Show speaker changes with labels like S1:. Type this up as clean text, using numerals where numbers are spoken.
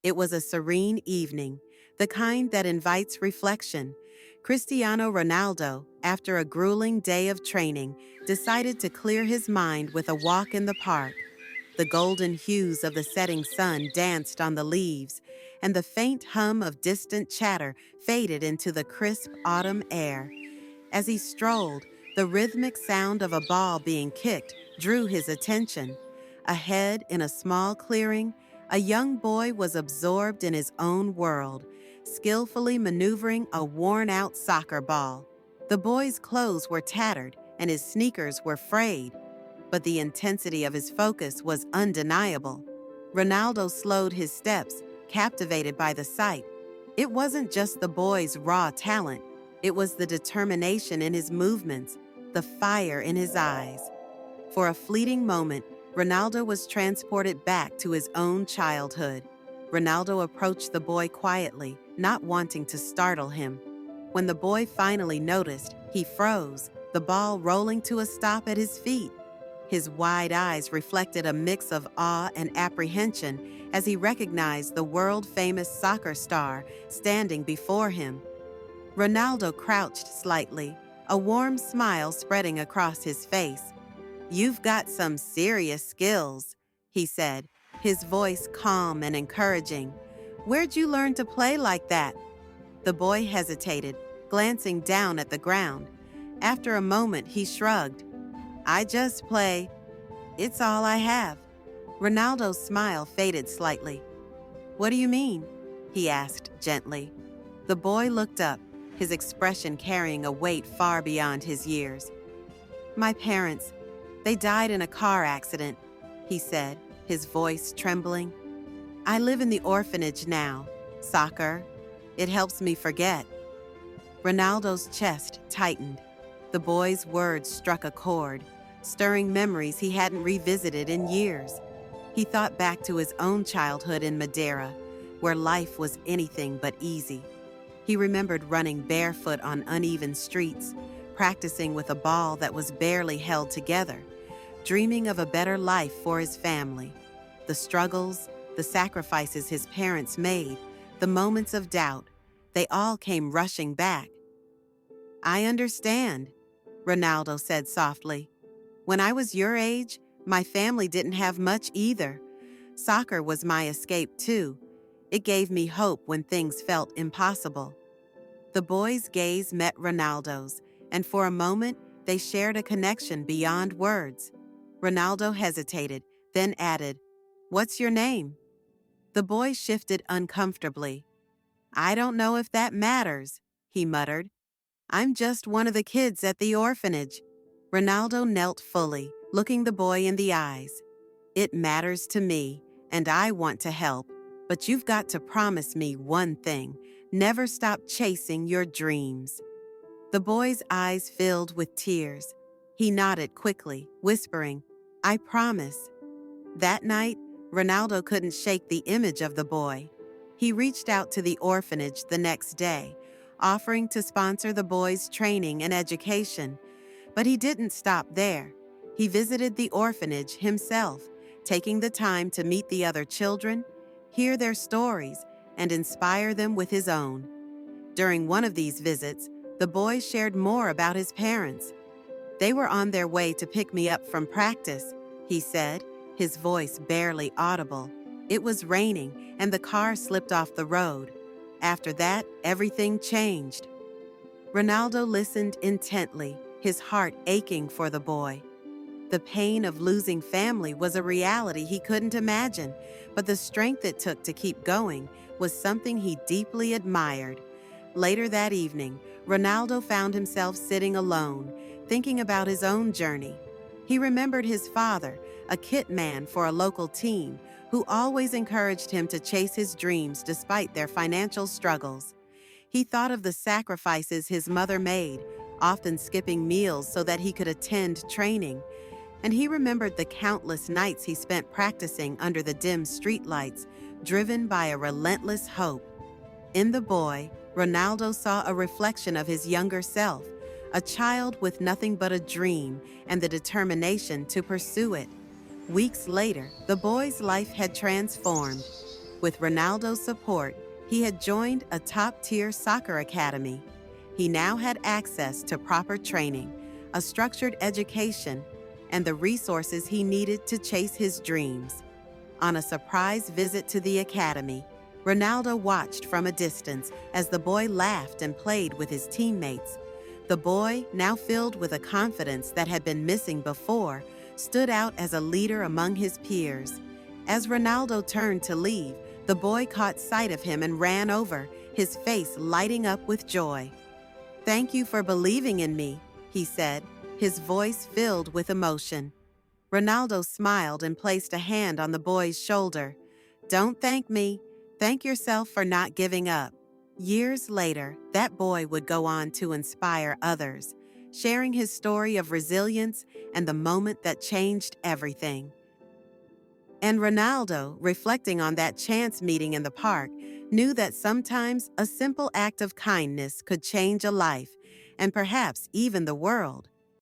S1: It was a serene evening, the kind that invites reflection. Cristiano Ronaldo, after a grueling day of training, decided to clear his mind with a walk in the park. The golden hues of the setting sun danced on the leaves, and the faint hum of distant chatter faded into the crisp autumn air. As he strolled, the rhythmic sound of a ball being kicked drew his attention. Ahead, in a small clearing, a young boy was absorbed in his own world, skillfully maneuvering a worn-out soccer ball. The boy's clothes were tattered and his sneakers were frayed, but the intensity of his focus was undeniable. Ronaldo slowed his steps, captivated by the sight. It wasn't just the boy's raw talent, it was the determination in his movements, the fire in his eyes. For a fleeting moment, Ronaldo was transported back to his own childhood. Ronaldo approached the boy quietly, not wanting to startle him. When the boy finally noticed, he froze, the ball rolling to a stop at his feet. His wide eyes reflected a mix of awe and apprehension as he recognized the world-famous soccer star standing before him. Ronaldo crouched slightly, a warm smile spreading across his face. "You've got some serious skills," he said, his voice calm and encouraging. "Where'd you learn to play like that?" The boy hesitated, glancing down at the ground. After a moment, he shrugged. "I just play. It's all I have." Ronaldo's smile faded slightly. "What do you mean?" he asked gently. The boy looked up, his expression carrying a weight far beyond his years. "My parents, they died in a car accident," he said, his voice trembling. "I live in the orphanage now. Soccer, it helps me forget." Ronaldo's chest tightened. The boy's words struck a chord, stirring memories he hadn't revisited in years. He thought back to his own childhood in Madeira, where life was anything but easy. He remembered running barefoot on uneven streets, practicing with a ball that was barely held together, dreaming of a better life for his family. The struggles, the sacrifices his parents made, the moments of doubt, they all came rushing back. "I understand," Ronaldo said softly. "When I was your age, my family didn't have much either. Soccer was my escape too. It gave me hope when things felt impossible." The boy's gaze met Ronaldo's, and for a moment, they shared a connection beyond words. Ronaldo hesitated, then added, "What's your name?" The boy shifted uncomfortably. "I don't know if that matters," he muttered. "I'm just one of the kids at the orphanage." Ronaldo knelt fully, looking the boy in the eyes. "It matters to me, and I want to help, but you've got to promise me one thing. Never stop chasing your dreams." The boy's eyes filled with tears. He nodded quickly, whispering, "I promise." That night, Ronaldo couldn't shake the image of the boy. He reached out to the orphanage the next day, offering to sponsor the boy's training and education. But he didn't stop there. He visited the orphanage himself, taking the time to meet the other children, hear their stories, and inspire them with his own. During one of these visits, the boy shared more about his parents. "They were on their way to pick me up from practice," he said, his voice barely audible. "It was raining, and the car slipped off the road. After that, everything changed." Ronaldo listened intently, his heart aching for the boy. The pain of losing family was a reality he couldn't imagine, but the strength it took to keep going was something he deeply admired. Later that evening, Ronaldo found himself sitting alone, thinking about his own journey. He remembered his father, a kit man for a local team, who always encouraged him to chase his dreams despite their financial struggles. He thought of the sacrifices his mother made, often skipping meals so that he could attend training. And he remembered the countless nights he spent practicing under the dim streetlights, driven by a relentless hope. In the boy, Ronaldo saw a reflection of his younger self, a child with nothing but a dream and the determination to pursue it. Weeks later, the boy's life had transformed. With Ronaldo's support, he had joined a top-tier soccer academy. He now had access to proper training, a structured education, and the resources he needed to chase his dreams. On a surprise visit to the academy, Ronaldo watched from a distance as the boy laughed and played with his teammates. The boy, now filled with a confidence that had been missing before, stood out as a leader among his peers. As Ronaldo turned to leave, the boy caught sight of him and ran over, his face lighting up with joy. "Thank you for believing in me," he said, his voice filled with emotion. Ronaldo smiled and placed a hand on the boy's shoulder. "Don't thank me. Thank yourself for not giving up." Years later, that boy would go on to inspire others, sharing his story of resilience and the moment that changed everything. And Ronaldo, reflecting on that chance meeting in the park, knew that sometimes a simple act of kindness could change a life, and perhaps even the world.